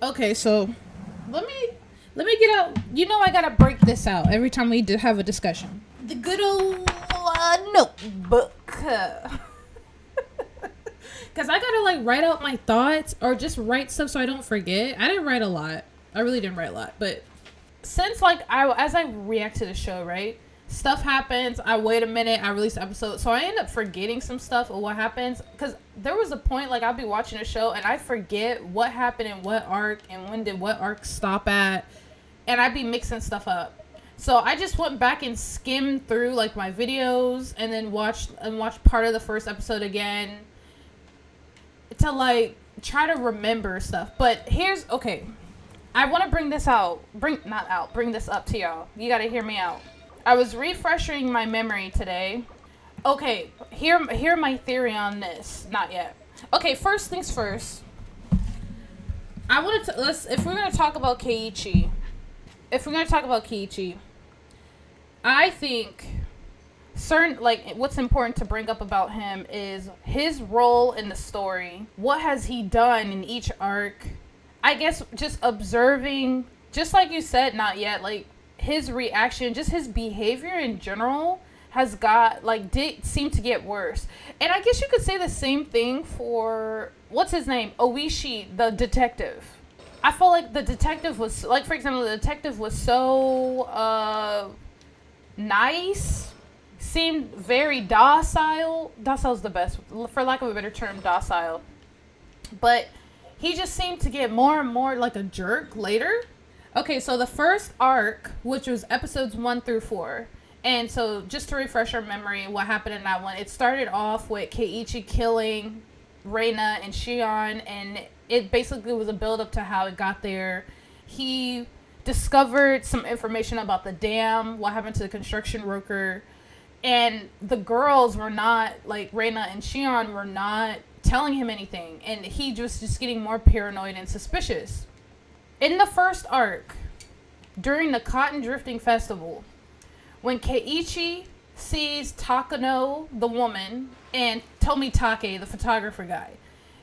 Okay, so let me get out. You know, I gotta break this out every time we have a discussion. The good old notebook. Because I gotta like write out my thoughts or just write stuff so I don't forget. I didn't write a lot. I really didn't write a lot, but since like as I react to the show, right? Stuff happens. I wait a minute. I release the episode, so I end up forgetting some stuff of what happens. Because there was a point like I'll be watching a show and I forget what happened in what arc and when did what arc stop at, and I'd be mixing stuff up. So I just went back and skimmed through like my videos and then watched part of the first episode again to like try to remember stuff. But here's okay. I want to bring this out. Bring this up to y'all. You got to hear me out. I was refreshing my memory today. Okay, hear my theory on this. Not yet. Okay, first things first. I wanted to if we're going to talk about Keiichi. I think what's important to bring up about him is his role in the story. What has he done in each arc? I guess just observing, just like you said, not yet, like his reaction, just his behavior in general did seem to get worse. And I guess you could say the same thing for, what's his name? Oishi, the detective. I felt like the detective was, like, for example, the detective was so nice, seemed very docile. Docile's the best, for lack of a better term, docile. But he just seemed to get more and more like a jerk later. Okay, so the first arc, which was episodes 1 through 4, and so just to refresh our memory, what happened in that one, it started off with Keiichi killing Reina and Shion, and it basically was a build-up to how it got there. He discovered some information about the dam, what happened to the construction worker, and the girls were not, like Reina and Shion were not telling him anything, and he was just getting more paranoid and suspicious. In the first arc, during the Cotton Drifting Festival, when Keiichi sees Takano, the woman, and Tomitake, the photographer guy,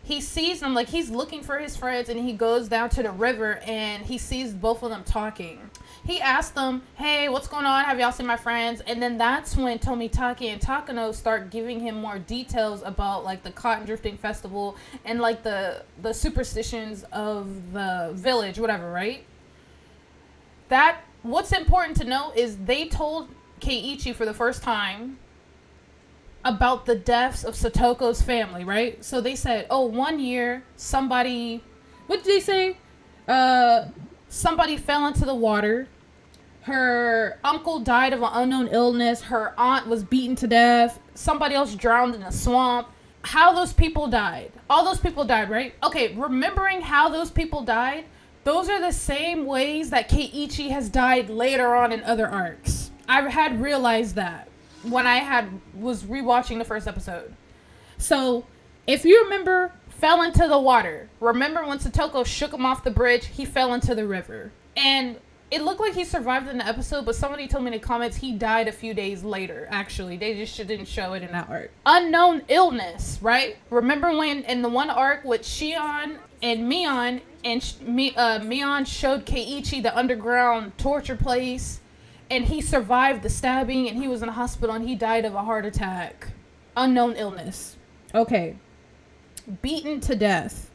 he sees them, like he's looking for his friends, and he goes down to the river and he sees both of them talking. He asks them, hey, what's going on? Have y'all seen my friends? And then that's when Tomitake and Takano start giving him more details about like the Cotton Drifting Festival and like the superstitions of the village, whatever, right? What's important to know is they told Keiichi for the first time about the deaths of Satoko's family, right? So they said, oh, 1 year, somebody, what did they say? Somebody fell into the water. Her uncle died of an unknown illness. Her aunt was beaten to death. Somebody else drowned in a swamp. How those people died. All those people died, right? Okay, remembering how those people died, those are the same ways that Keiichi has died later on in other arcs. I had realized that when I was rewatching the first episode. So, if you remember, fell into the water. Remember when Satoko shook him off the bridge, he fell into the river. And it looked like he survived in the episode, but somebody told me in the comments he died a few days later, actually. They just didn't show it in that arc. Unknown illness, right? Remember when in the one arc with Shion and Mion, and Mion showed Keiichi the underground torture place, and he survived the stabbing, and he was in the hospital, and he died of a heart attack. Unknown illness. Okay. Beaten to death.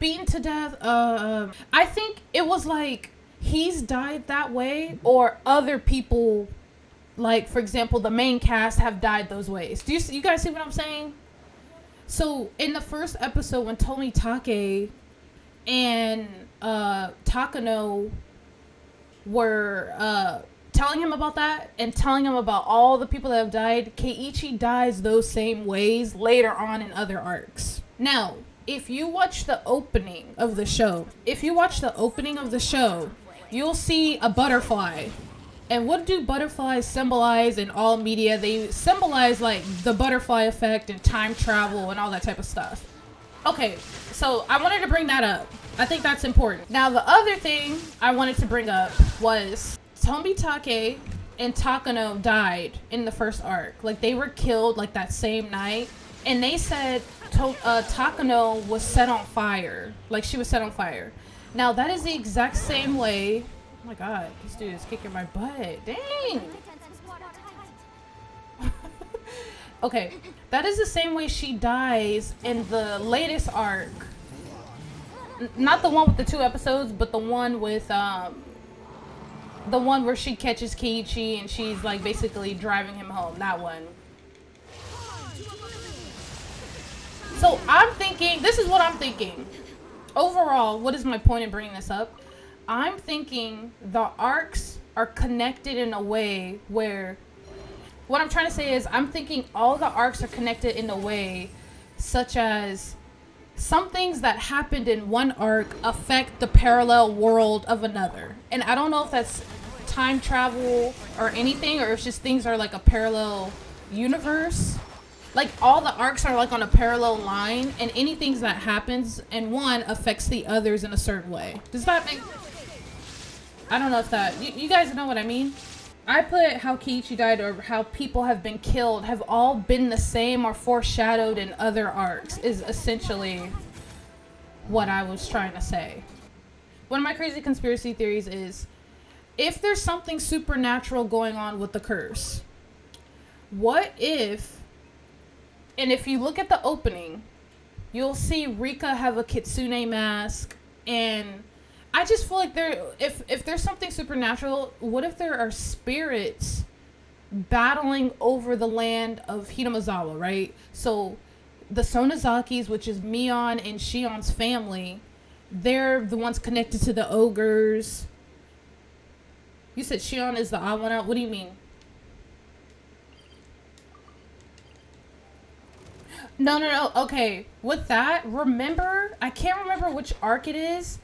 I think it was like he's died that way, or other people, like, for example, the main cast have died those ways. Do you guys see what I'm saying? So, in the first episode, when Tomitake and Takano were telling him about that and telling him about all the people that have died, Keiichi dies those same ways later on in other arcs. Now, if you watch the opening of the show, you'll see a butterfly. And what do butterflies symbolize in all media? They symbolize like the butterfly effect and time travel and all that type of stuff. Okay, so I wanted to bring that up. I think that's important. Now, the other thing I wanted to bring up was Tomitake and Takano died in the first arc. Like, they were killed like that same night. And they said Takano was set on fire. Like, she was set on fire. Now, that is the exact same way. Oh my god, this dude is kicking my butt. Dang. Okay, that is the same way she dies in the latest arc. Not the one with the 2 episodes, but the one with, the one where she catches Keiichi and she's, like, basically driving him home. That one. So, I'm thinking, this is what I'm thinking. Overall, what is my point in bringing this up? I'm thinking the arcs are connected in a way where, what I'm trying to say is, I'm thinking all the arcs are connected in a way such as some things that happened in one arc affect the parallel world of another. And I don't know if that's time travel or anything, or if just things are like a parallel universe. Like, all the arcs are like on a parallel line, and anything that happens in one affects the others in a certain way. Does that make... I don't know if that... You guys know what I mean? I put how Keiichi died or how people have been killed have all been the same or foreshadowed in other arcs, is essentially what I was trying to say. One of my crazy conspiracy theories is, if there's something supernatural going on with the curse, what if... And if you look at the opening, you'll see Rika have a kitsune mask, and I just feel like if there's something supernatural, what if there are spirits battling over the land of Hinamizawa, right? So the Sonozakis, which is Mion and Shion's family, they're the ones connected to the ogres. You said Shion is the odd one out. What do you mean? No. Okay. With that, remember, I can't remember which arc it is,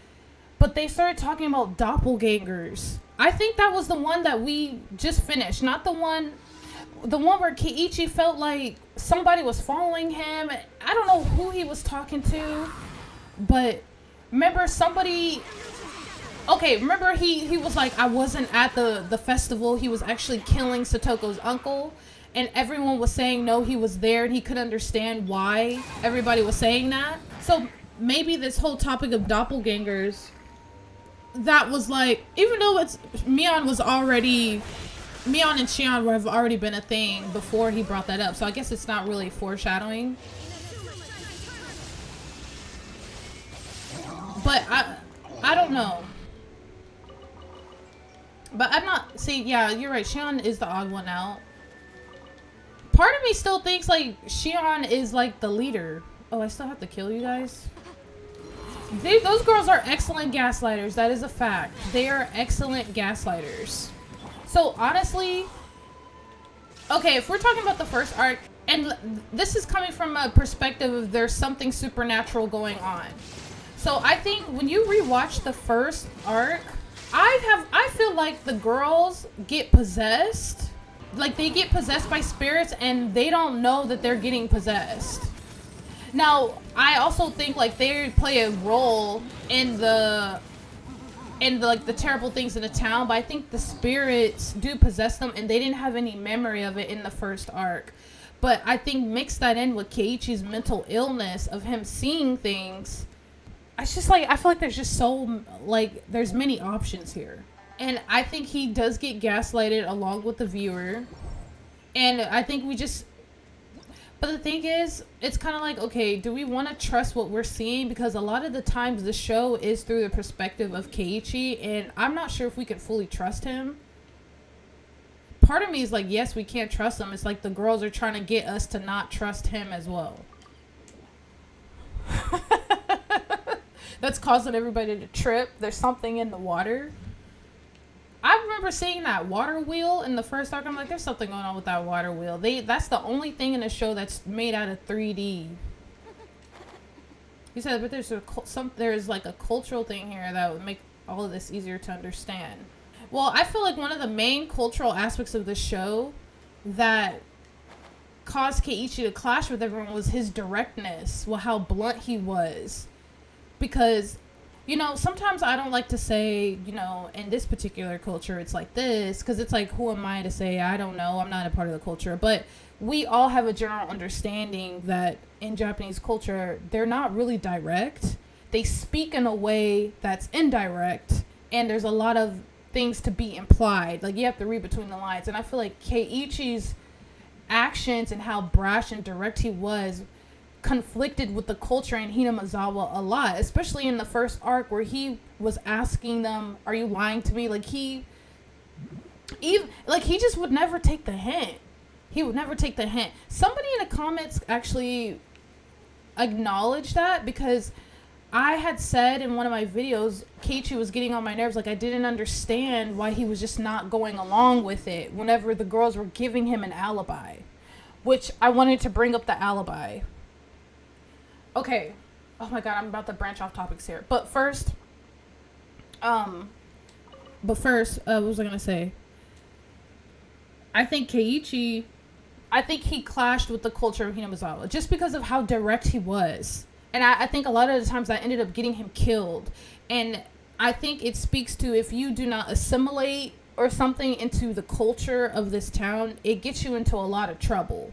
but they started talking about doppelgangers. I think that was the one that we just finished, not the one where Keiichi felt like somebody was following him. I don't know who he was talking to, but remember somebody... Okay, remember he was like, I wasn't at the festival. He was actually killing Satoko's uncle. And everyone was saying, no, he was there, and he couldn't understand why everybody was saying that. So maybe this whole topic of doppelgangers, that was like, even though Mion and Shion have already been a thing before he brought that up. So I guess it's not really foreshadowing. But I don't know. But I'm not, see, yeah, you're right. Shion is the odd one out. Part of me still thinks, like, Shion is, like, the leader. Oh, I still have to kill you guys? Those girls are excellent gaslighters. That is a fact. They are excellent gaslighters. So, honestly... Okay, if we're talking about the first arc, and this is coming from a perspective of there's something supernatural going on. So, I think when you rewatch the first arc, I feel like the girls get possessed. Like, they get possessed by spirits and they don't know that they're getting possessed. Now, I also think, like, they play a role in the terrible things in the town, but I think the spirits do possess them and they didn't have any memory of it in the first arc. But I think mix that in with Keiichi's mental illness of him seeing things. It's just like, I feel like there's just so, like, there's many options here. And I think he does get gaslighted along with the viewer. And I think we just... But the thing is, it's kind of like, okay, do we want to trust what we're seeing? Because a lot of the times the show is through the perspective of Keiichi. And I'm not sure if we can fully trust him. Part of me is like, yes, we can't trust him. It's like the girls are trying to get us to not trust him as well. That's causing everybody to trip. There's something in the water. I remember seeing that water wheel in the first arc. I'm like, there's something going on with that water wheel. That's the only thing in the show that's made out of 3D. He said, but there's like a cultural thing here that would make all of this easier to understand. Well, I feel like one of the main cultural aspects of the show that caused Keiichi to clash with everyone was his directness. Well, how blunt he was. Because... You know, sometimes I don't like to say, you know, in this particular culture, it's like this. Because it's like, who am I to say? I don't know. I'm not a part of the culture. But we all have a general understanding that in Japanese culture, they're not really direct. they speak in a way that's indirect, and there's a lot of things to be implied. Like, you have to read between the lines. And I feel like Keiichi's actions and how brash and direct he was conflicted with the culture in Hinamizawa a lot, especially in the first arc where he was asking them, "Are you lying to me?" Like, he just would never take the hint. He would never take the hint. Somebody in the comments actually acknowledged that, because I had said in one of my videos, Keiichi was getting on my nerves. Like, I didn't understand why he was just not going along with it whenever the girls were giving him an alibi, which I wanted to bring up the alibi. Okay. Oh my God, I'm about to branch off topics here. But first, what was I going to say? I think Keiichi, he clashed with the culture of Hinamizawa just because of how direct he was. And I think a lot of the times that ended up getting him killed. And I think it speaks to, if you do not assimilate or something into the culture of this town, it gets you into a lot of trouble.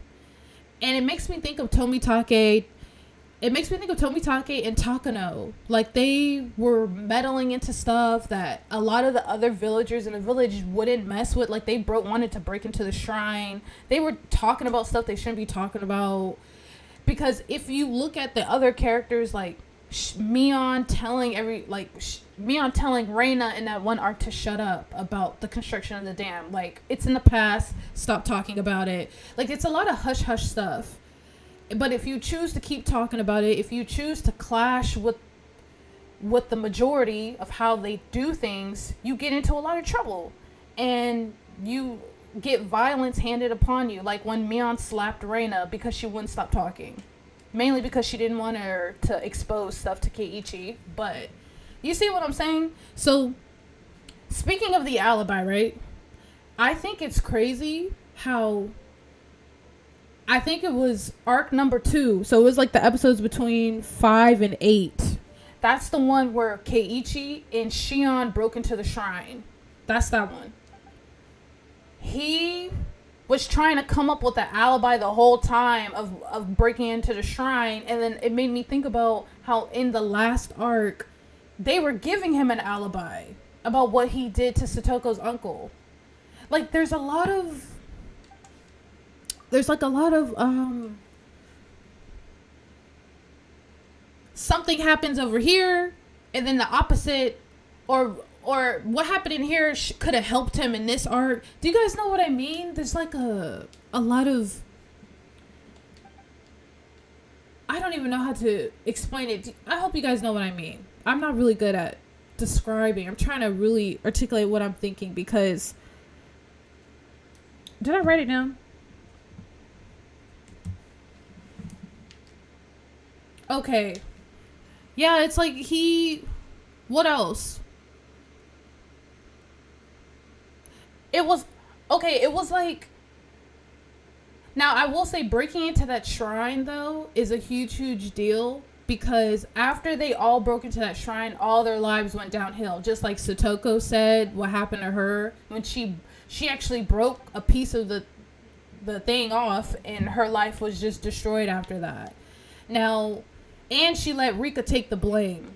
And it makes me think of Tomitake. It makes me think of Tomitake and Takano. Like, they were meddling into stuff that a lot of the other villagers in the village wouldn't mess with. Like, they wanted to break into the shrine. They were talking about stuff they shouldn't be talking about. Because if you look at the other characters, like Mion telling Reina in that one arc to shut up about the construction of the dam. Like, it's in the past, stop talking about it. Like, it's a lot of hush-hush stuff. But if you choose to keep talking about it, if you choose to clash with the majority of how they do things, you get into a lot of trouble. And you get violence handed upon you. Like when Mion slapped Reina because she wouldn't stop talking. Mainly because she didn't want her to expose stuff to Keiichi. But you see what I'm saying? So, speaking of the alibi, right? I think it's crazy how... I think it was arc number 2. So it was like the episodes between 5 and 8. That's the one where Keiichi and Shion broke into the shrine. That's that one. He was trying to come up with an alibi the whole time of breaking into the shrine. And then it made me think about how in the last arc, they were giving him an alibi about what he did to Satoko's uncle. Like, there's a lot of something happens over here, and then the opposite, or what happened in here could have helped him in this arc. Do you guys know what I mean? There's like a lot of... I don't even know how to explain it. I hope you guys know what I mean. I'm not really good at describing. I'm trying to really articulate what I'm thinking, because... Did I write it down? Okay. Yeah, it's like what else? It was like... Now, I will say breaking into that shrine, though, is a huge deal. Because after they all broke into that shrine, all their lives went downhill. Just like Satoko said, what happened to her when she actually broke a piece of the thing off, and her life was just destroyed after that. Now... And she let Rika take the blame.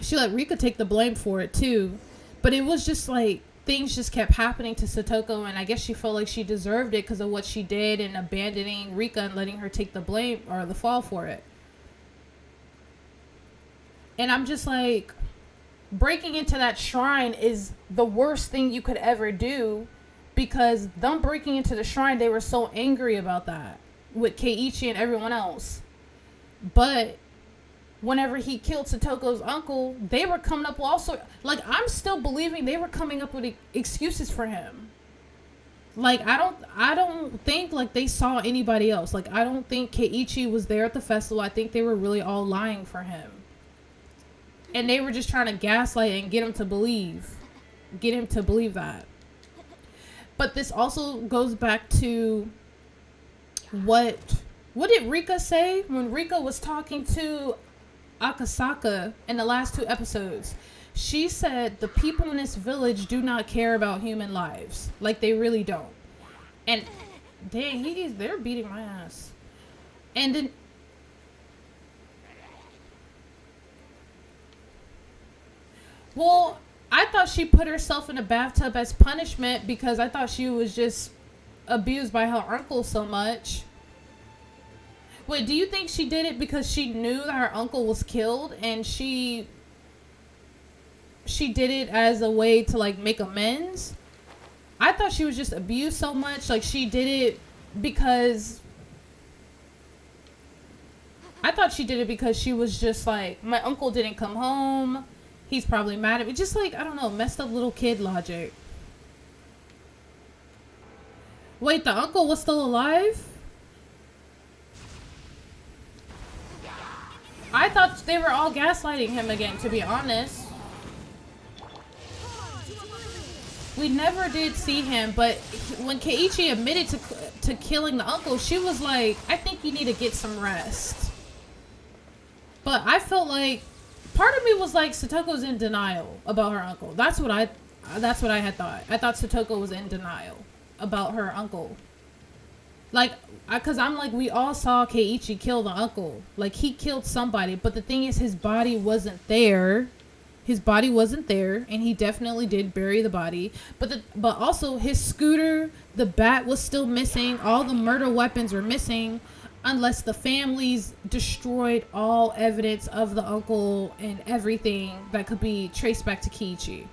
She let Rika take the blame for it, too. But it was just like, things just kept happening to Satoko, and I guess she felt like she deserved it because of what she did and abandoning Rika and letting her take the blame or the fall for it. And I'm just like, breaking into that shrine is the worst thing you could ever do, because them breaking into the shrine, they were so angry about that with Keiichi and everyone else. But whenever he killed Satoko's uncle, they were coming up with also... Like, I'm still believing they were coming up with excuses for him. Like, I don't think, like, they saw anybody else. Like, I don't think Keiichi was there at the festival. I think they were really all lying for him. And they were just trying to gaslight and get him to believe that. But this also goes back to what did Rika say when Rika was talking to Akasaka in the last 2 episodes? She said the people in this village do not care about human lives. Like, they really don't. And dang, they're beating my ass. And then Well, I thought she put herself in a bathtub as punishment because I thought she was just abused by her uncle so much. Wait, do you think she did it because she knew that her uncle was killed and she did it as a way to like make amends? I thought she was just abused so much, like she did it because she was just like, my uncle didn't come home. He's probably mad at me. Just like, I don't know, messed up little kid logic. Wait, the uncle was still alive? I thought they were all gaslighting him again, to be honest. We never did see him, but when Keiichi admitted to killing the uncle, she was like, I think you need to get some rest. But I felt like, part of me was like, Satoko's in denial about her uncle. That's what I had thought. I thought Satoko was in denial about her uncle. Like, because I'm like, we all saw Keiichi kill the uncle. Like, he killed somebody, but the thing is, his body wasn't there. His body wasn't there, and he definitely did bury the body. But also, his scooter, the bat was still missing. All the murder weapons were missing, unless the families destroyed all evidence of the uncle and everything that could be traced back to Keiichi.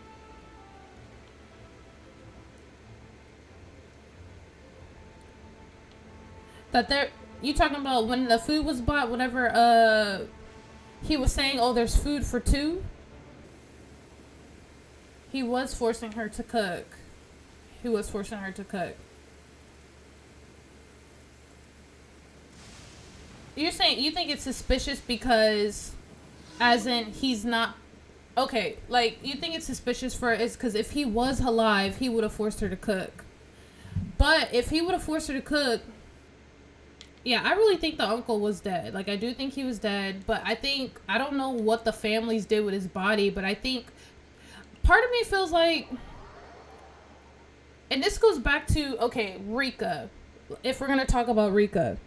You talking about when the food was bought, whenever he was saying, oh, there's food for two? He was forcing her to cook. You think it's suspicious because, as in, he's not, okay, like, you think it's suspicious because if he was alive, he would have forced her to cook. But if he would have forced her to cook, yeah, I really think the uncle was dead. Like, I do think he was dead, but I don't know what the families did with his body, but I think part of me feels like, and this goes back to, okay, Rika. If we're going to talk about Rika,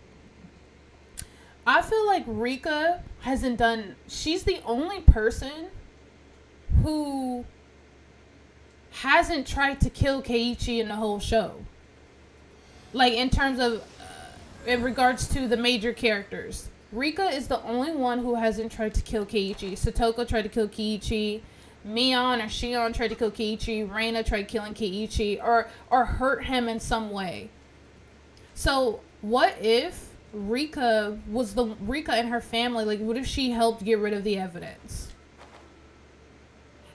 I feel like Rika she's the only person who hasn't tried to kill Keiichi in the whole show. Like, in terms of, in regards to the major characters, Rika is the only one who hasn't tried to kill Keiichi. Satoko tried to kill Keiichi. Mion or Shion tried to kill Keiichi. Reina tried killing Keiichi or hurt him in some way. So what if Rika and her family, like, what if she helped get rid of the evidence?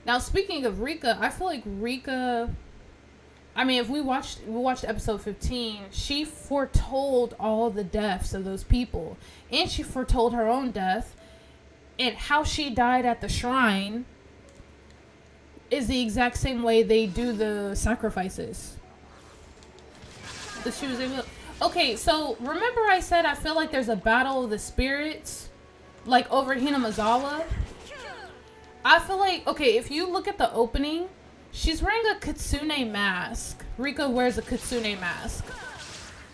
Now, speaking of Rika, I feel like Rika, I mean, if we watched episode 15, she foretold all the deaths of those people. And she foretold her own death. And how she died at the shrine is the exact same way they do the sacrifices. That she was able to, okay, so remember I said I feel like there's a battle of the spirits, like over Hinamizawa? I feel like, okay, if you look at the opening, she's wearing a kitsune mask. Rika wears a kitsune mask.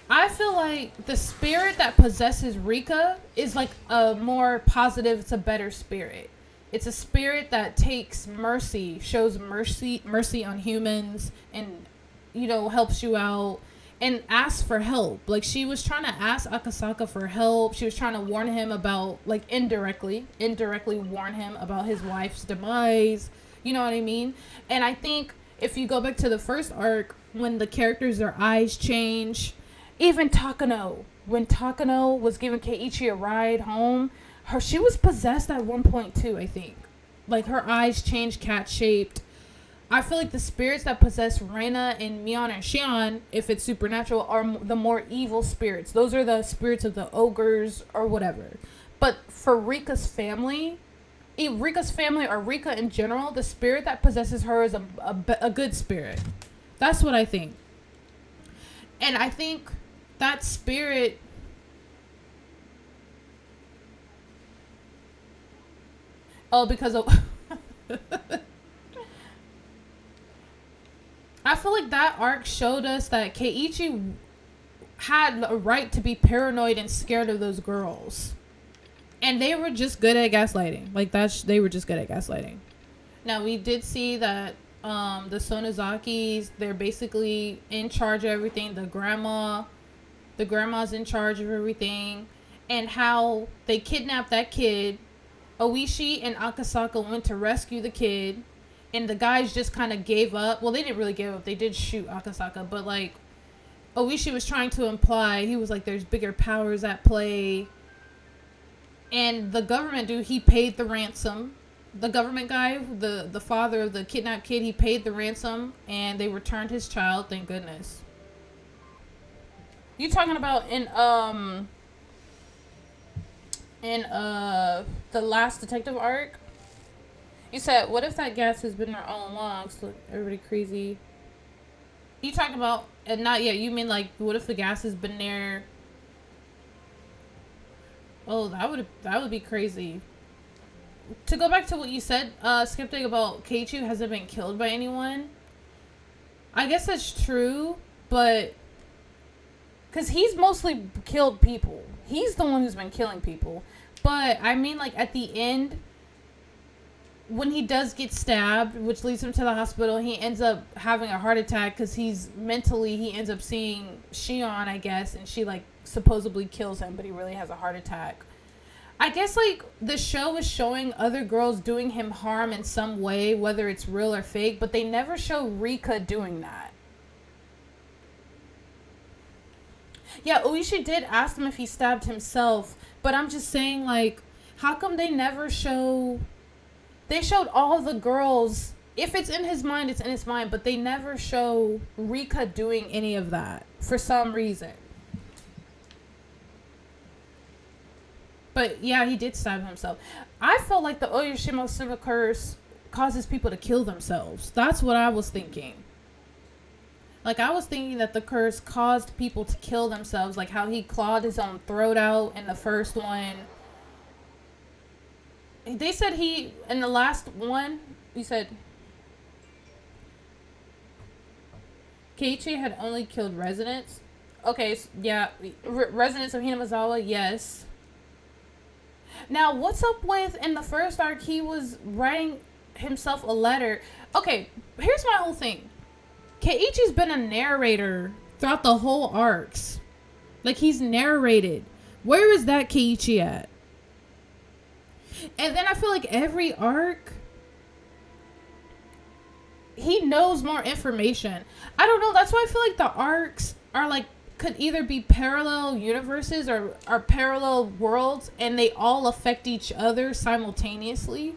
I feel like the spirit that possesses Rika is like a more positive, it's a better spirit. It's a spirit that takes mercy, shows mercy on humans, and, you know, helps you out and asks for help. Like, she was trying to ask Akasaka for help. She was trying to warn him about, like, indirectly warn him about his wife's demise. You know what I mean? And I think if you go back to the first arc, when the characters, their eyes change, even Takano, when Takano was giving Keiichi a ride home, she was possessed at one point too, I think. Like, her eyes changed cat-shaped. I feel like the spirits that possess Reina and Mion and Shion, if it's supernatural, are the more evil spirits. Those are the spirits of the ogres or whatever. But for Rika's family or Rika in general, the spirit that possesses her is a good spirit. That's what I think. And I think that spirit... Oh, because of... I feel like that arc showed us that Keiichi had a right to be paranoid and scared of those girls. And they were just good at gaslighting. Like, they were just good at gaslighting. Now, we did see that the Sonozakis, they're basically in charge of everything. The grandma's in charge of everything. And how they kidnapped that kid. Oishi and Akasaka went to rescue the kid. And the guys just kind of gave up. Well, they didn't really give up. They did shoot Akasaka. But, like, Oishi was trying to imply, he was like, there's bigger powers at play. And the government dude, he paid the ransom. The government guy, the father of the kidnapped kid, he paid the ransom. And they returned his child, thank goodness. You talking about in the last detective arc? You said, what if that gas has been there all along? So everybody crazy. You talking about, and not yet, you mean like, what if the gas has been there? Oh, that would be crazy. To go back to what you said, Skeptic, about Keiichi hasn't been killed by anyone. I guess that's true, but because he's mostly killed people. He's the one who's been killing people. But, I mean, like, at the end, when he does get stabbed, which leads him to the hospital, he ends up having a heart attack because he ends up seeing Shion, I guess, and she, like, supposedly kills him, but he really has a heart attack. I guess, like, the show is showing other girls doing him harm in some way, whether it's real or fake, but they never show Rika doing that. Yeah, Oishi did ask him if he stabbed himself, but I'm just saying, like, how come they never show... They showed all the girls... If it's in his mind, it's in his mind, but they never show Rika doing any of that for some reason. But, yeah, he did stab himself. I felt like the Oyashima curse causes people to kill themselves. That's what I was thinking. Like, I was thinking that the curse caused people to kill themselves, like how he clawed his own throat out in the first one. They said in the last one, you said Keiichi had only killed residents. Okay, yeah, residents of Hinamizawa, yes. Now, what's up with, in the first arc, he was writing himself a letter. Okay, here's my whole thing. Keiichi's been a narrator throughout the whole arcs. Like, he's narrated. Where is that Keiichi at? And then I feel like every arc, he knows more information. I don't know. That's why I feel like the arcs are like, could either be parallel universes or parallel worlds, and they all affect each other simultaneously.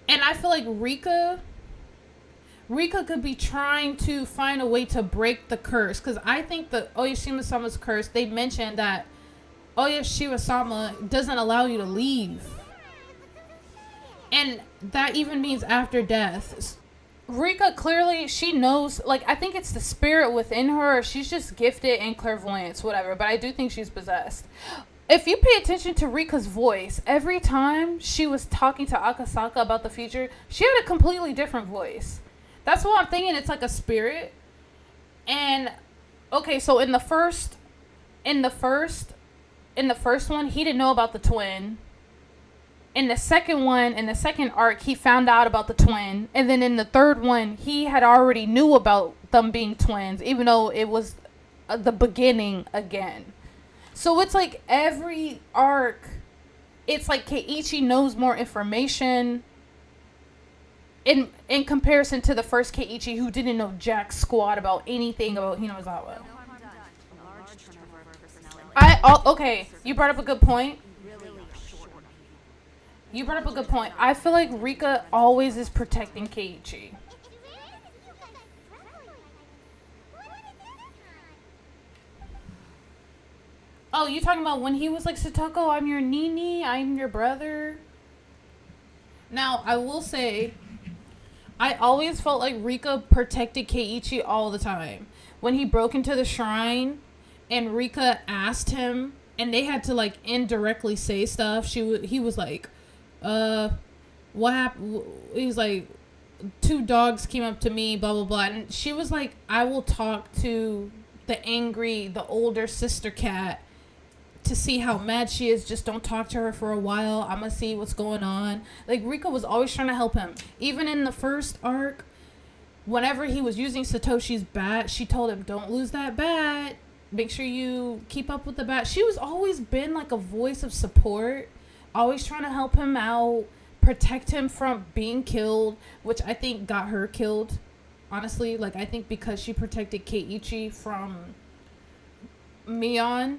And I feel like Rika could be trying to find a way to break the curse. Because I think the Oyashima-sama's curse, they mentioned that Oyashima-sama doesn't allow you to leave. And that even means after death. Rika, clearly, she knows, like, I think it's the spirit within her. She's just gifted in clairvoyance, whatever. But I do think she's possessed. If you pay attention to Rika's voice, every time she was talking to Akasaka about the future, she had a completely different voice. That's what I'm thinking. It's like a spirit. And, okay, so in the first one, he didn't know about the twin. In the second arc, he found out about the twin. And then in the third one, he had already knew about them being twins, even though it was the beginning again. So it's like every arc, it's like Keiichi knows more information in comparison to the first Keiichi, who didn't know jack squat about anything about Hinamizawa. Okay, you brought up a good point. I feel like Rika always is protecting Keiichi. Oh, you talking about when he was like, Satoko, I'm your Nini, I'm your brother? Now, I will say, I always felt like Rika protected Keiichi all the time. When he broke into the shrine and Rika asked him, and they had to like indirectly say stuff, he was like, what happened? He was like, 2 dogs came up to me, blah, blah, blah. And she was like, I will talk to the older sister cat to see how mad she is. Just don't talk to her for a while. I'm gonna see what's going on. Like, Rika was always trying to help him. Even in the first arc, whenever he was using Satoshi's bat, she told him, don't lose that bat. Make sure you keep up with the bat. She was always been like a voice of support, always trying to help him out, protect him from being killed, which I think got her killed. Honestly, like, I think because she protected Keiichi from Mion.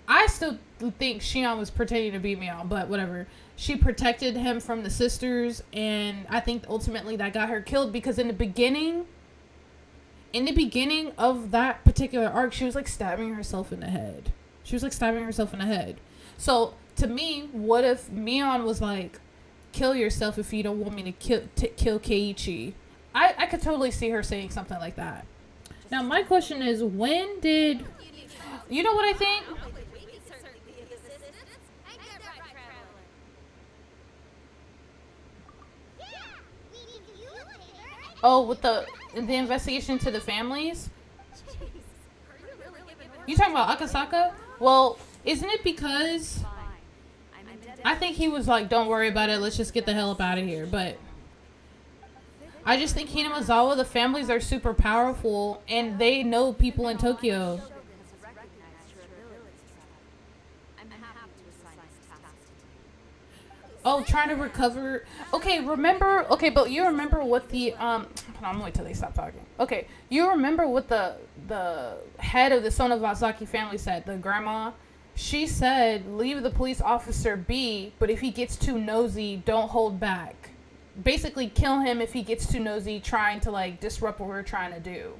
I still think Shion was pretending to be Mion, but whatever. She protected him from the sisters, and I think ultimately that got her killed, because in the beginning of that particular arc, she was like stabbing herself in the head. So to me, what if Mion was like, kill yourself if you don't want me to kill Keiichi? I could totally see her saying something like that. Now, my question is, when did... You know what I think? Oh, with the investigation to the families? You talking about Akasaka? Well, isn't it because... I think he was like, don't worry about it, let's just get the hell up out of here. But I just think Hinamizawa, the families are super powerful, and they know people in Tokyo. Oh, trying to recover. Okay, remember. Okay, but you remember what the hold on, I'm gonna wait till they stop talking. Okay, you remember what the head of the Sonozakis family said? The grandma. She said, "Leave the police officer be, but if he gets too nosy, don't hold back. Basically, kill him if he gets too nosy, trying to like disrupt what we're trying to do."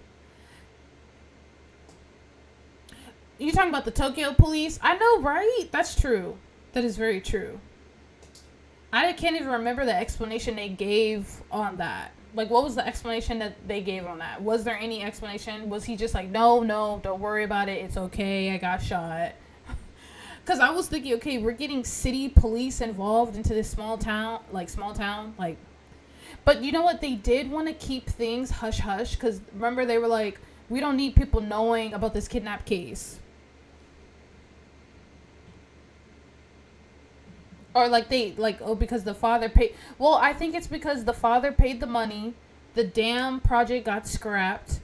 You talking about the Tokyo police? I know, right? That's true. That is very true. I can't even remember the explanation they gave on that. Like, what was the explanation that they gave on that? Was there any explanation? Was he just like, no, don't worry about it. It's okay. I got shot. Because I was thinking, okay, we're getting city police involved into this small town. But you know what? They did want to keep things hush-hush. Because remember, they were like, we don't need people knowing about this kidnap case. Or because the father paid. Well, I think it's because the father paid the money. The dam project got scrapped.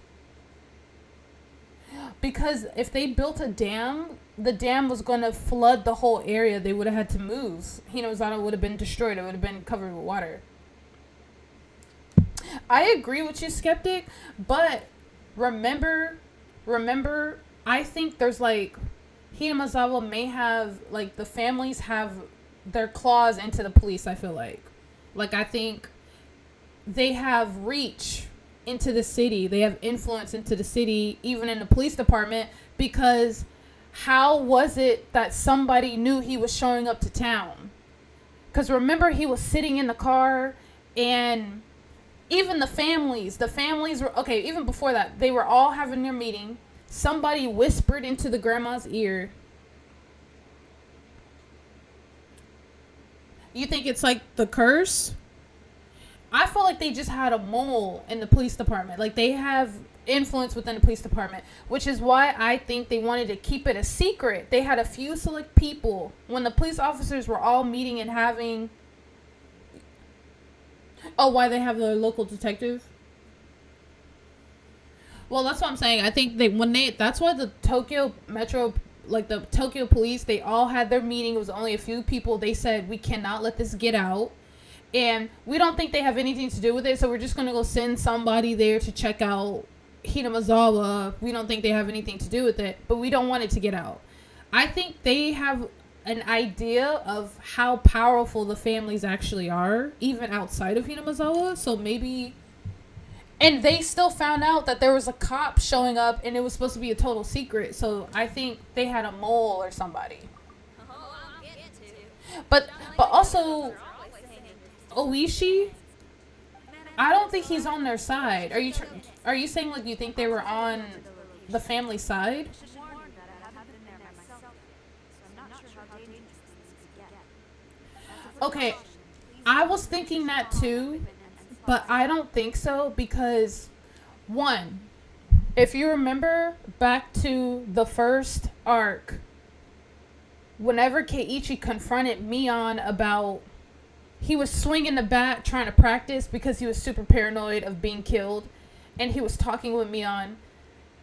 Because if they built a dam, the dam was going to flood the whole area. They would have had to move. Hinamizawa would have been destroyed. It would have been covered with water. I agree with you, Skeptic. But remember, I think there's like, Hinamizawa may have, like, the families have their claws into the police. I feel like I think they have reach into the city. They have influence into the city, even in the police department, because how was it that somebody knew he was showing up to town? Because remember, he was sitting in the car, and even the families were, okay, even before that, they were all having their meeting. Somebody whispered into the grandma's ear. You think it's like the curse? I feel like they just had a mole in the police department. Like, they have influence within the police department, which is why I think they wanted to keep it a secret. They had a few select people. When the police officers were all meeting and having... Oh, why they have their local detective? Well, that's what I'm saying. I think that's why the Tokyo Metro... Like, the Tokyo police, they all had their meeting. It was only a few people. They said, we cannot let this get out. And we don't think they have anything to do with it, so we're just going to go send somebody there to check out Hinamizawa. We don't think they have anything to do with it, but we don't want it to get out. I think they have an idea of how powerful the families actually are, even outside of Hinamizawa. So maybe... And they still found out that there was a cop showing up, and it was supposed to be a total secret. So I think they had a mole or somebody. But also, Oishi, I don't think he's on their side. Are you saying, like, you think they were on the family side? Okay, I was thinking that too. But I don't think so, because, one, if you remember back to the first arc, whenever Keiichi confronted Mion about, he was swinging the bat trying to practice because he was super paranoid of being killed, and he was talking with Mion,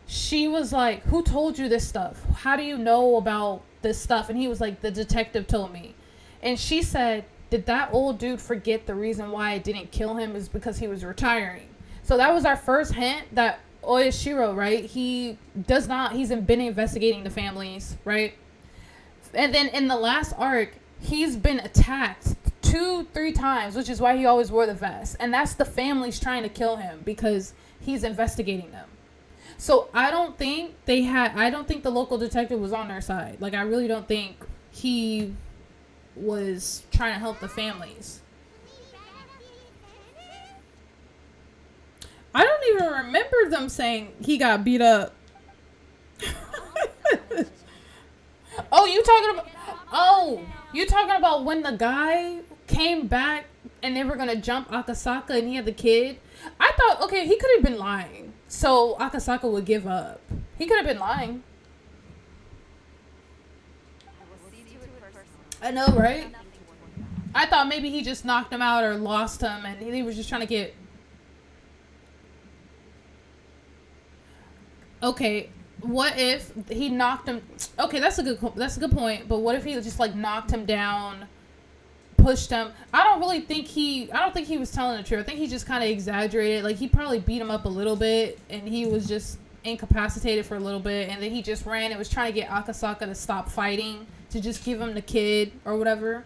she was like, who told you this stuff? How do you know about this stuff? And he was like, the detective told me. And she said, did that old dude forget the reason why I didn't kill him is because he was retiring? So that was our first hint that Oyashiro, right? He's been investigating the families, right? And then in the last arc, he's been attacked 2-3 times, which is why he always wore the vest. And that's the families trying to kill him because he's investigating them. So I don't think the local detective was on their side. Like, I really don't think he was trying to help the families. I don't even remember them saying he got beat up. You talking about when the guy came back and they were gonna jump Akasaka and he had the kid? I thought, okay, he could have been lying, so Akasaka would give up. He could have been lying. I know, right? I thought maybe he just knocked him out or lost him and he was just trying to get... Okay, what if he knocked him... Okay, that's a good point, but what if he just, like, knocked him down, pushed him? I don't think he was telling the truth. I think he just kind of exaggerated. Like, he probably beat him up a little bit, and he was just incapacitated for a little bit, and then he just ran and was trying to get Akasaka to stop fighting, to just give him the kid or whatever.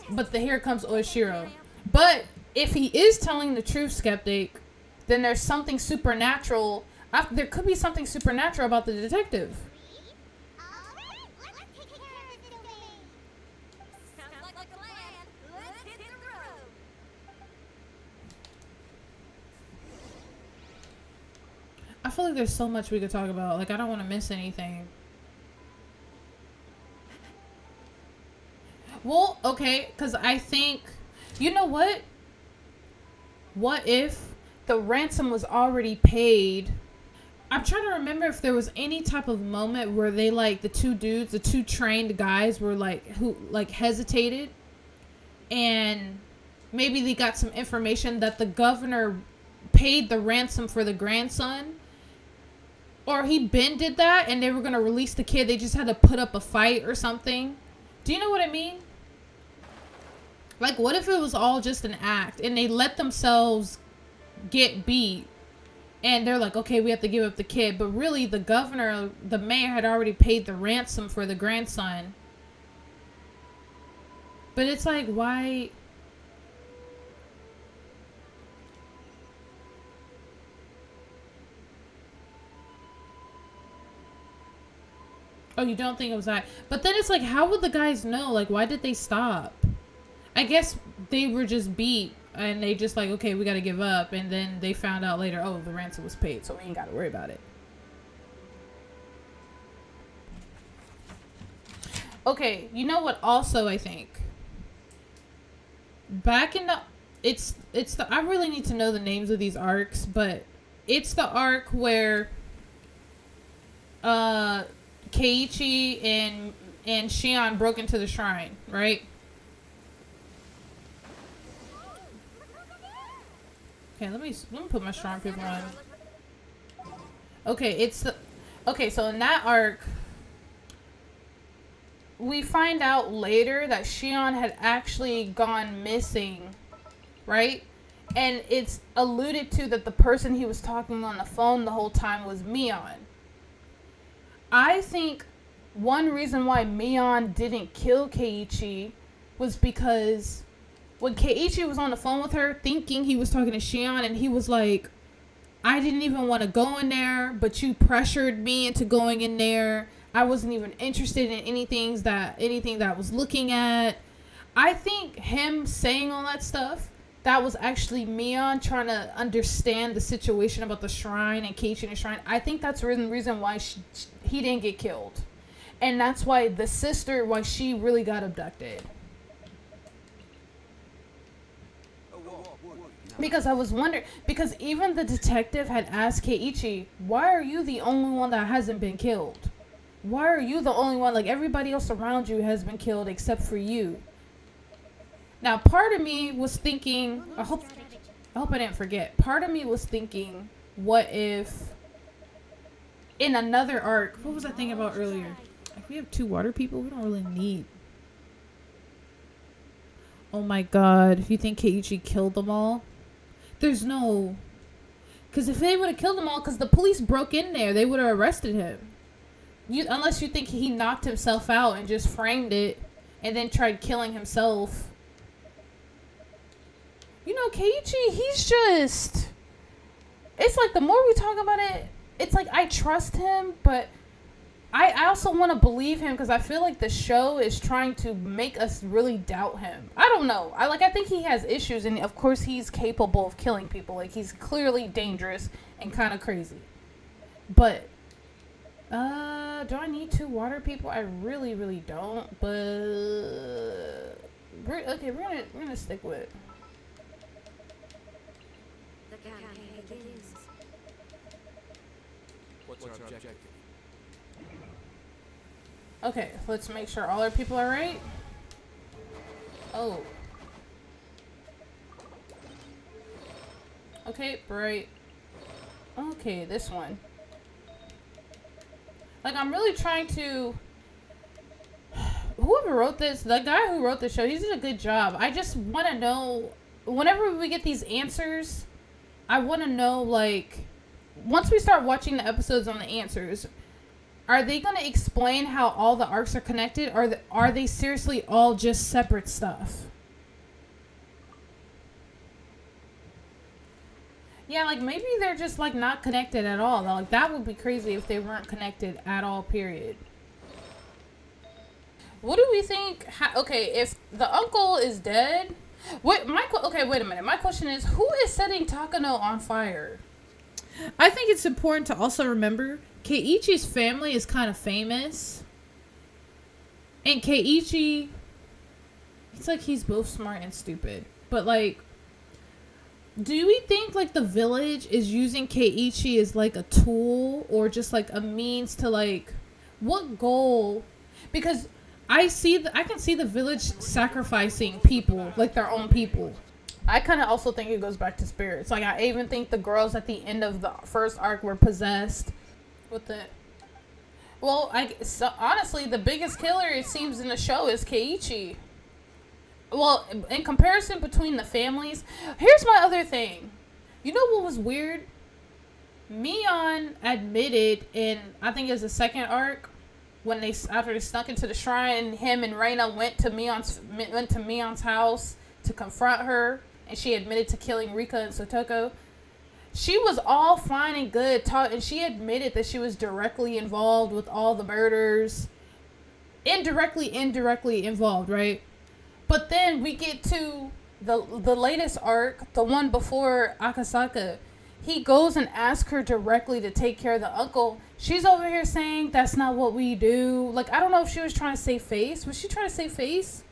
But here comes Oshiro. But if he is telling the truth, Skeptic, then there's something supernatural. There could be something supernatural about the detective. I feel like there's so much we could talk about. Like, I don't want to miss anything. Well, okay, because I think... You know what? What if the ransom was already paid? I'm trying to remember if there was any type of moment where they, like, the two trained guys were, like, who, like, hesitated. And maybe they got some information that the governor paid the ransom for the grandson. Or he did that and they were going to release the kid. They just had to put up a fight or something. Do you know what I mean? Like, what if it was all just an act and they let themselves get beat and they're like, okay, we have to give up the kid. But really, the mayor had already paid the ransom for the grandson. But it's like, why... Oh, you don't think it was that? But then it's like, how would the guys know? Like, why did they stop? I guess they were just beat and they just like, okay, we got to give up. And then they found out later, oh, the ransom was paid, so we ain't got to worry about it. Okay, you know what also I think? Back in the... I really need to know the names of these arcs, but it's the arc where Keiichi and Shion broke into the shrine, right? Okay, let me put my shrine people on. Okay, so in that arc, we find out later that Shion had actually gone missing, right? And it's alluded to that the person he was talking on the phone the whole time was Mion. I think one reason why Mion didn't kill Keiichi was because when Keiichi was on the phone with her, thinking he was talking to Shion, and he was like, I didn't even want to go in there, but you pressured me into going in there. I wasn't even interested in anything that was looking at. I think him saying all that stuff, that was actually Mion trying to understand the situation about the shrine and Keiichi and the shrine. I think that's the reason why he didn't get killed. And that's why why she really got abducted. Because I was wondering, because even the detective had asked Keiichi, why are you the only one that hasn't been killed? why are you the only one? Like, everybody else around you has been killed except for you. Now, part of me was thinking, I hope I didn't forget. Part of me was thinking, what if in another arc, what was I thinking about earlier? If we have 2 water people, we don't really need. Oh my god, you think Keiichi killed them all? There's no... Because if they would have killed them all, because the police broke in there, they would have arrested him. Unless you think he knocked himself out and just framed it and then tried killing himself. You know, Keiichi, he's just... It's like the more we talk about it, it's like I trust him, but I also want to believe him because I feel like the show is trying to make us really doubt him. I don't know. I think he has issues, and of course he's capable of killing people. Like, he's clearly dangerous and kind of crazy. But do I need 2 water people? I really, really don't. But we're gonna stick with. The campaign begins. What's our objective? Okay, let's make sure all our people are right. Oh. Okay, right. Okay, this one. Like, I'm really trying to... Whoever wrote this, the guy who wrote the show, he did a good job. I just want to know, whenever we get these answers, I want to know, like, once we start watching the episodes on the answers, are they going to explain how all the arcs are connected, or are they seriously all just separate stuff? Yeah, like, maybe they're just, like, not connected at all. Like, that would be crazy if they weren't connected at all, period. What do we think? Okay, if the uncle is dead... Okay, wait a minute. My question is, who is setting Takano on fire? I think it's important to also remember Keiichi's family is kind of famous. And Keiichi, it's like he's both smart and stupid. But, like, do we think, like, the village is using Keiichi as, like, a tool or just, like, a means to, like, what goal? Because I can see the village sacrificing people, like their own people. I kind of also think it goes back to spirits. Like, I even think the girls at the end of the first arc were possessed with the... Well, honestly, the biggest killer, it seems, in the show is Keiichi. Well, in comparison between the families, here's my other thing. You know what was weird? Mion admitted in, I think it was the second arc, when after they snuck into the shrine, him and Reina went to Mion's house to confront her, and she admitted to killing Rika and Sotoko. She was all fine and good, and she admitted that she was directly involved with all the murders. Indirectly involved, right? But then we get to the latest arc, the one before Akasaka. He goes and asks her directly to take care of the uncle. She's over here saying, that's not what we do. Like, I don't know if she was trying to save face. Was she trying to save face?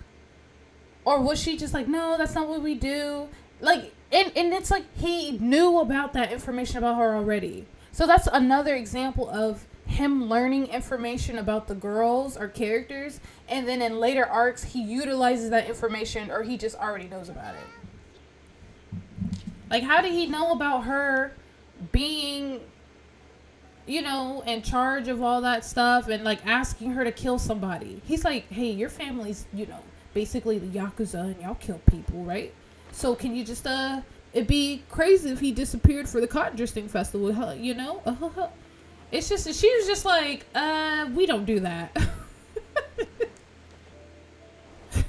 Or was she just like, no, that's not what we do? Like, and it's like he knew about that information about her already. So that's another example of him learning information about the girls or characters. And then in later arcs, he utilizes that information, or he just already knows about it. Like, how did he know about her being, you know, in charge of all that stuff and, like, asking her to kill somebody? He's like, hey, your family's, you know, basically the Yakuza and y'all kill people, right? So can you just, it'd be crazy if he disappeared for the cotton dristing festival, you know? It's just, she was just like, we don't do that. And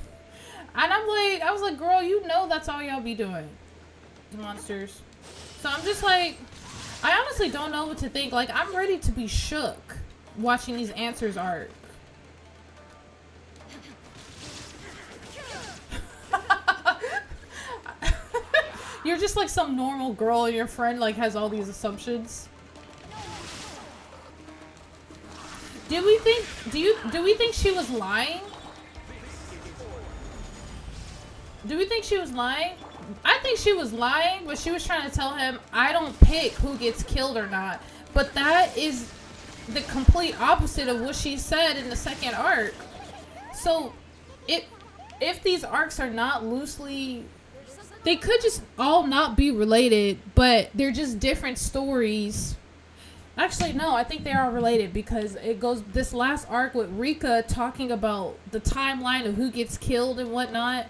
I was like, girl, you know that's all y'all be doing. Monsters. So I'm just like, I honestly don't know what to think. Like, I'm ready to be shook watching these answers arc. You're just like some normal girl and your friend like has all these assumptions. Do we think she was lying? Do we think she was lying? I think she was lying, but she was trying to tell him, I don't pick who gets killed or not. But that is the complete opposite of what she said in the second arc. So, if these arcs are not loosely, they could just all not be related, but they're just different stories. Actually, no, I think they are related because it goes this last arc with Rika talking about the timeline of who gets killed and whatnot.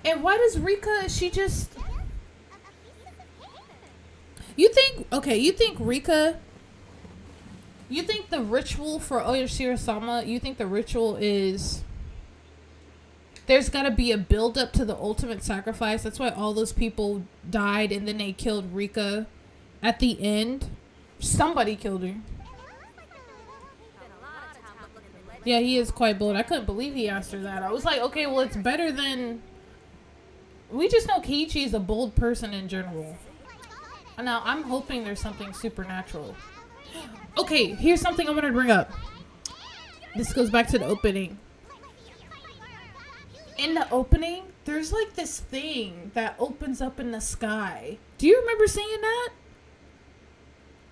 And why does Rika, she just... You think Rika... You think the ritual for Oyashiro-sama, you think the ritual is... There's got to be a build-up to the ultimate sacrifice. That's why all those people died and then they killed Rika at the end. Somebody killed her. Yeah, he is quite bold. I couldn't believe he asked her that. I was like, okay, well, it's better than... We just know Keiichi is a bold person in general. Now, I'm hoping there's something supernatural. Okay, here's something I want to bring up. This goes back to the opening. In the opening, there's like this thing that opens up in the sky. Do you remember seeing that?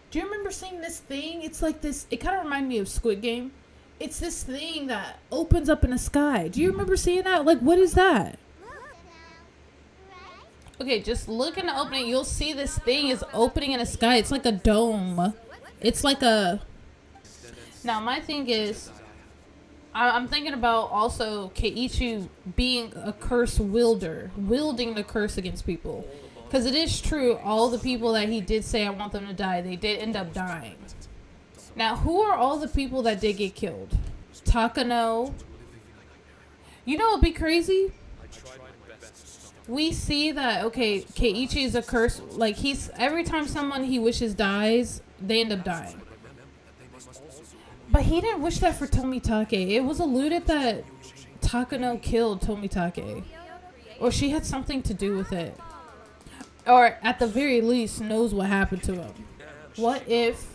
Do you remember seeing this thing? It's like this, it kind of reminded me of Squid Game. It's this thing that opens up in the sky. Do you remember seeing that? Like, what is that? Okay, just look in the opening. You'll see this thing is opening in the sky. It's like a dome. It's like a... Now, my thing is... I'm thinking about also Keiichi being a curse wielder. Wielding the curse against people. Because it is true, all the people that he did say I want them to die, they did end up dying. Now, who are all the people that did get killed? Takano. You know what would be crazy? We see that, okay, Keiichi is a curse. Like, he's... Every time someone he wishes dies, they end up dying. But he didn't wish that for Tomitake. It was alluded that Takano killed Tomitake. Or she had something to do with it. Or, at the very least, knows what happened to him. What if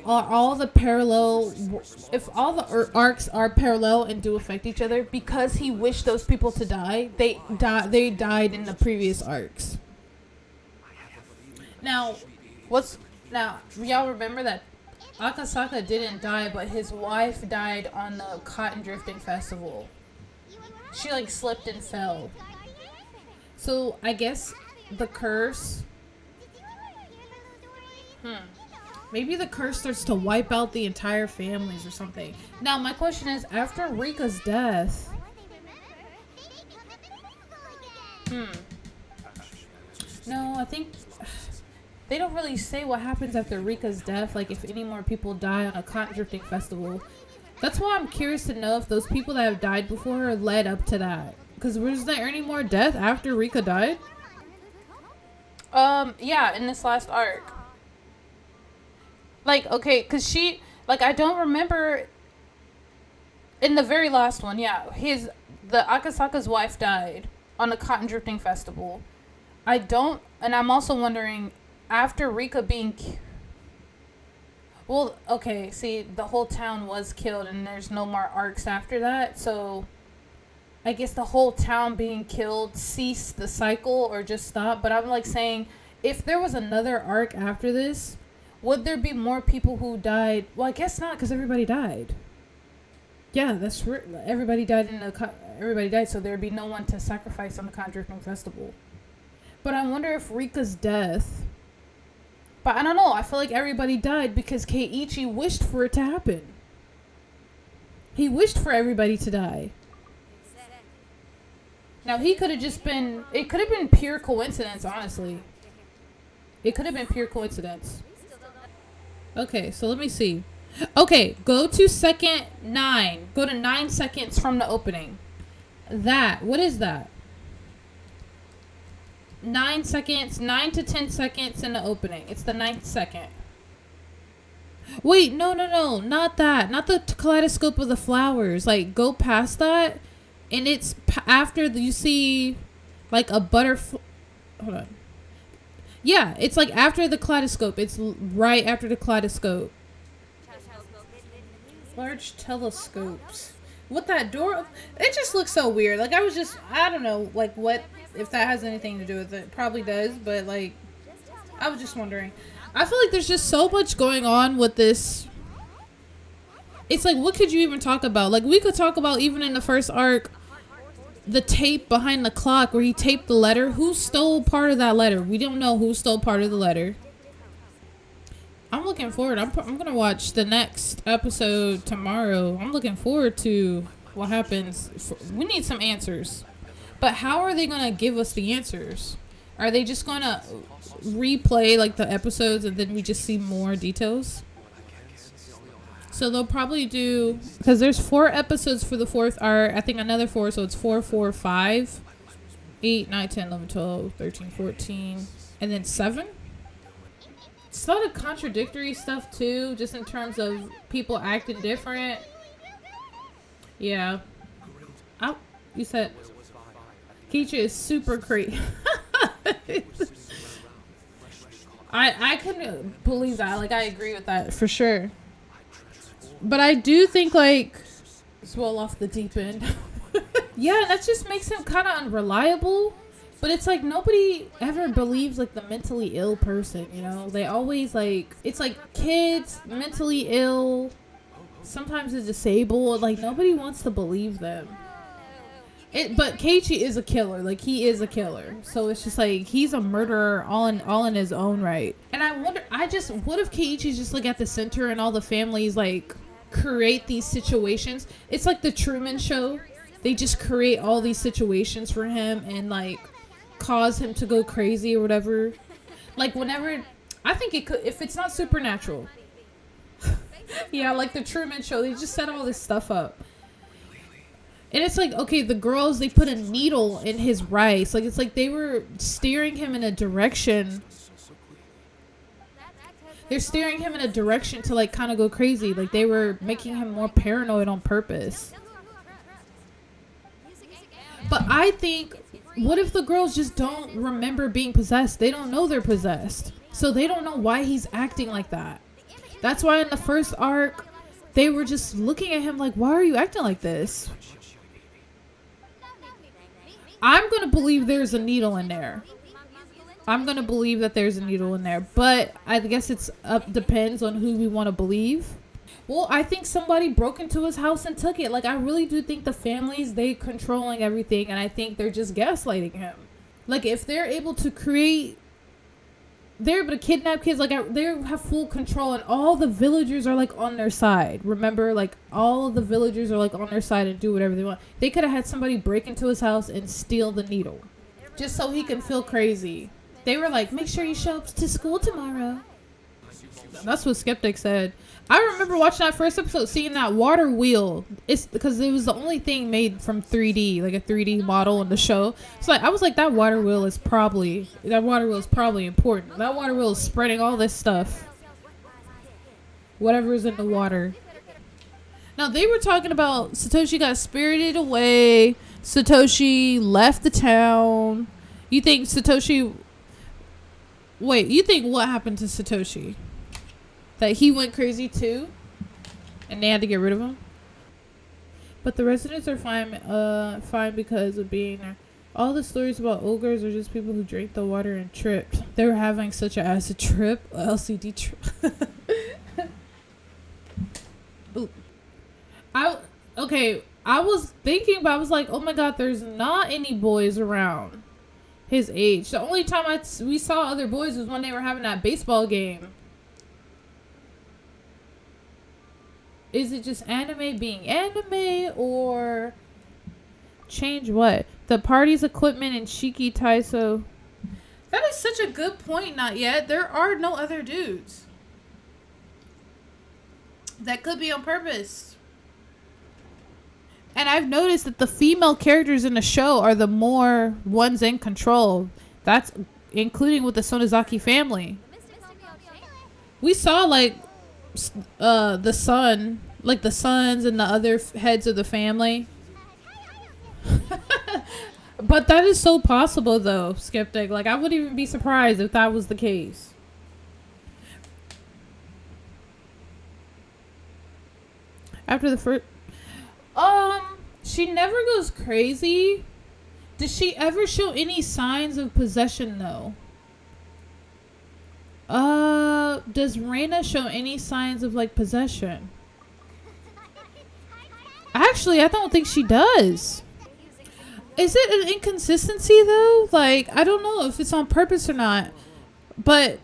all the arcs are parallel and do affect each other, because he wished those people to die, they died in the previous arcs. Now, y'all remember that Akasaka didn't die, but his wife died on the cotton drifting festival. She like slipped and fell. So I guess the curse... Maybe the curse starts to wipe out the entire families or something. Now, my question is, after Rika's death... No, I think... They don't really say what happens after Rika's death, like if any more people die on a cotton drifting festival. That's why I'm curious to know if those people that have died before led up to that. Because was there any more death after Rika died? Yeah, in this last arc. Like, okay, because she... Like, I don't remember... In the very last one, yeah. The Akasaka's wife died on a cotton drifting festival. I don't... And I'm also wondering... After Rika being... Well, okay, see, the whole town was killed and there's no more arcs after that, so... I guess the whole town being killed ceased the cycle or just stopped, but I'm like saying, if there was another arc after this, would there be more people who died? Well, I guess not, because everybody died. Yeah, that's right. Everybody died everybody died, so there'd be no one to sacrifice on the cotton drifting festival. But I wonder if Rika's death... But I don't know. I feel like everybody died because Keiichi wished for it to happen. He wished for everybody to die. Now, he could have just been... It could have been pure coincidence, honestly. It could have been pure coincidence. Okay, so let me see. Okay, go to second 9. Go to 9 seconds from the opening. What is that? 9 seconds, 9 to 10 seconds in the opening. It's the 9th second. Wait, no, not that. Not the kaleidoscope of the flowers. Like, go past that, and it's after you see, like, a butterfly. Hold on. Yeah, it's like after the kaleidoscope. It's right after the kaleidoscope. Large telescopes. What that door? It just looks so weird. Like, I don't know, like, what, if that has anything to do with it. Probably does, but, like, I was just wondering. I feel like there's just so much going on with this. It's like, what could you even talk about? Like, we could talk about, even in the first arc, the tape behind the clock where he taped the letter. Who stole part of that letter? We don't know who stole part of the letter. I'm looking forward. I'm going to watch the next episode tomorrow. I'm looking forward to what happens. We need some answers. But how are they going to give us the answers? Are they just going to replay like the episodes and then we just see more details? So they'll probably do, because there's 4 episodes for the 4th arc. I think another 4, so it's 4, 4, 5, 8, 9, 10, 11, 12, 13, 14, and then 7. It's a lot of contradictory stuff too, just in terms of people acting different. Yeah. You said Keiichi is super crazy. I couldn't believe that. Like, I agree with that for sure. But I do think, like, it's well off the deep end. Yeah, that just makes him kind of unreliable. But it's like nobody ever believes, like, the mentally ill person, you know? They always, like, it's like kids, mentally ill, sometimes they're disabled. Like, nobody wants to believe them. But Keiichi is a killer. Like, he is a killer. So it's just like, he's a murderer all in his own right. And I wonder, what if Keiichi's just, like, at the center and all the families, like, create these situations? It's like the Truman Show. They just create all these situations for him and, like, cause him to go crazy or whatever. Like, whenever, I think it could, if it's not supernatural. Yeah, like the Truman Show. They just set all this stuff up. And it's like, okay, the girls, they put a needle in his rice. Like, it's like they were steering him in a direction. They're steering him in a direction to, like, kind of go crazy. Like, they were making him more paranoid on purpose. But I think, what if the girls just don't remember being possessed? They don't know they're possessed. So they don't know why he's acting like that. That's why in the first arc, they were just looking at him like, why are you acting like this? I'm going to believe there's a needle in there. I'm going to believe that there's a needle in there. But I guess it's depends on who we want to believe. Well, I think somebody broke into his house and took it. Like, I really do think the families, they controlling everything. And I think they're just gaslighting him. Like, if they're able to create, they're able to kidnap kids. Like, they have full control. And all the villagers are, like, on their side. Remember, like, all of the villagers are, like, on their side and do whatever they want. They could have had somebody break into his house and steal the needle. Just so he can feel crazy. They were like, make sure you show up to school tomorrow. That's what Skeptic said. I remember watching that first episode, seeing that water wheel. It's because it was the only thing made from 3D, like a 3D model in the show. So like, I was like, that water wheel is probably important. That water wheel is spreading all this stuff. Whatever is in the water. Now, they were talking about Satoshi got spirited away. Satoshi left the town. You think Satoshi... Wait, you think what happened to Satoshi? That he went crazy too? And they had to get rid of him? But the residents are fine because of being there. All the stories about ogres are just people who drank the water and tripped. They were having such an acid trip. LCD trip. Ooh. I was thinking, but I was like, oh my god, there's not any boys around his age. The only time we saw other boys was when they were having that baseball game. Is it just anime being anime, or change what? The party's equipment and Shiki Taiso. That is such a good point, not yet. There are no other dudes. That could be on purpose. And I've noticed that the female characters in the show are the more ones in control. That's including with the Sonozaki family. We saw like the son, like the sons and the other heads of the family. But that is so possible though, Skeptic. Like, I wouldn't even be surprised if that was the case. After the first... she never goes crazy. Does she ever show any signs of possession though? does Reina show any signs of like possession? Actually, I don't think she does. Is it an inconsistency though? Like, I don't know if it's on purpose or not. But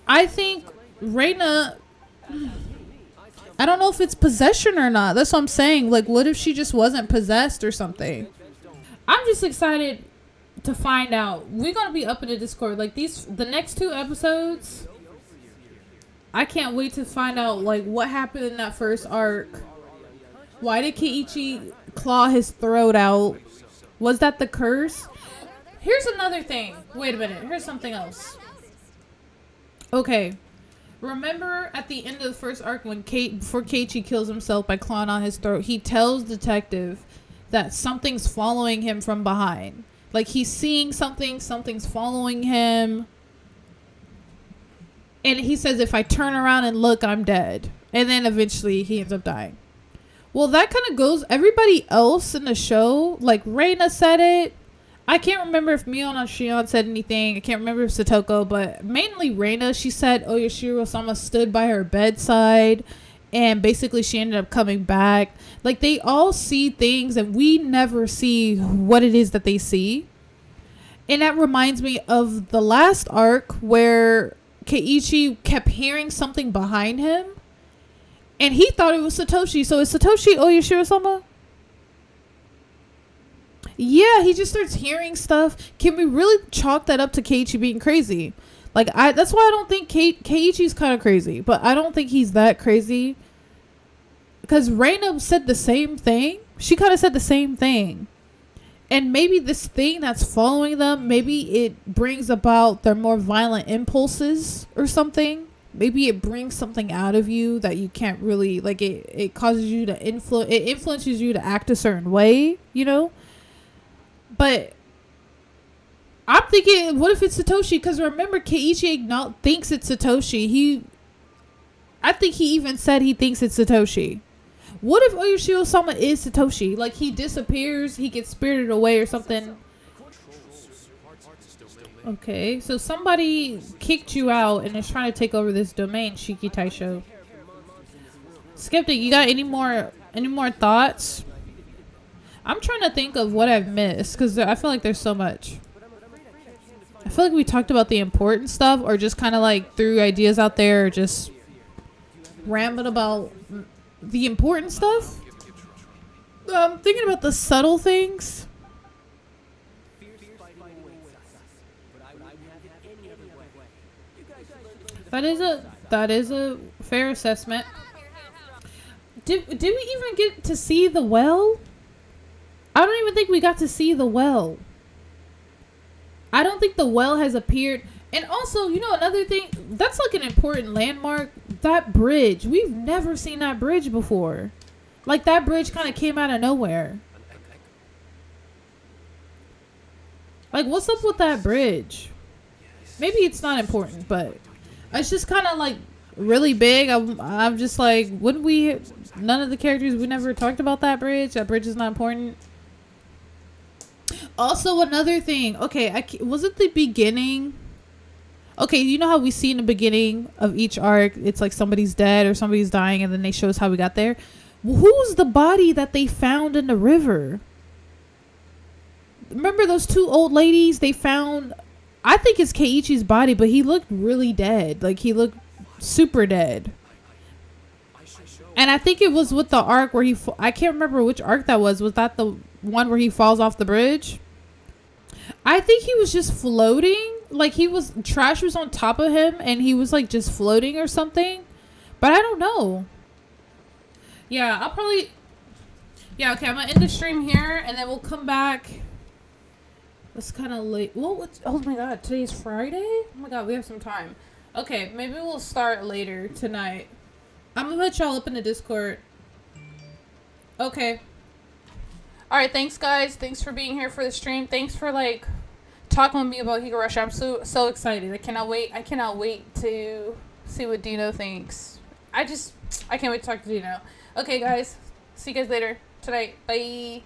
I think Reina, I don't know if it's possession or not. That's what I'm saying. Like, what if she just wasn't possessed or something? I'm just excited to find out. We're going to be up in the Discord. Like, the next 2 episodes, I can't wait to find out, like, what happened in that first arc. Why did Keiichi claw his throat out? Was that the curse? Here's another thing. Wait a minute. Here's something else. Okay. Remember at the end of the first arc when before Keiichi kills himself by clawing on his throat, he tells Detective that something's following him from behind. Like, he's seeing something's following him. And he says, if I turn around and look, I'm dead. And then eventually he ends up dying. Well, that kind of goes, everybody else in the show, like Reina said it. I can't remember if Mion or Shion said anything. I can't remember if Satoko, but mainly Reina. She said Oyashiro-sama stood by her bedside, and basically she ended up coming back. Like, they all see things, and we never see what it is that they see. And that reminds me of the last arc where Keiichi kept hearing something behind him, and he thought it was Satoshi. So is Satoshi Oyashiro-sama? Yeah, he just starts hearing stuff. Can we really chalk that up to Keiichi being crazy? Like, that's why I don't think Keiichi's kind of crazy, but I don't think he's that crazy. Because Reina said the same thing. She kind of said the same thing. And maybe this thing that's following them, maybe it brings about their more violent impulses or something. Maybe it brings something out of you that you can't really, like, it causes you to it influences you to act a certain way, you know? But I'm thinking, what if it's Satoshi? Because remember, Keiichi thinks it's Satoshi. I think he even said he thinks it's Satoshi. What if Oyashiro-sama is Satoshi? Like, he disappears, he gets spirited away or something. Okay, so somebody kicked you out and is trying to take over this domain, Shiki Taisho. Skeptic, you got any more thoughts? I'm trying to think of what I've missed, because I feel like there's so much. I feel like we talked about the important stuff, or just kind of like threw ideas out there, or just rambled about the important stuff. I'm thinking about the subtle things. That is a fair assessment. Did we even get to see the well? I don't even think we got to see the well. I don't think the well has appeared. And also, you know, another thing, that's like an important landmark. That bridge. We've never seen that bridge before. Like, that bridge kind of came out of nowhere. Like, what's up with that bridge? Maybe it's not important, but it's just kind of like really big. I'm just like, wouldn't we, none of the characters, we never talked about that bridge. That bridge is not important. Also, another thing. Okay, was it the beginning? Okay, you know how we see in the beginning of each arc, it's like somebody's dead or somebody's dying, and then they show us how we got there. Well, who's the body that they found in the river? Remember those 2 old ladies they found? I think it's Keiichi's body, but he looked really dead. Like, he looked super dead. And I think it was with the arc where I can't remember which arc that was. Was that the one where he falls off the bridge? I think he was just floating. Like, trash was on top of him and he was like just floating or something. But I don't know. Yeah, okay, I'm gonna end the stream here and then we'll come back. It's kind of late. Oh my god, today's Friday? Oh my god, we have some time. Okay, maybe we'll start later tonight. I'm gonna put y'all up in the Discord. Okay. Alright, thanks guys. Thanks for being here for the stream. Thanks for like talking with me about Higurashi. I'm so excited. I cannot wait to see what Dino thinks. I can't wait to talk to Dino. Okay guys, see you guys later tonight. Bye.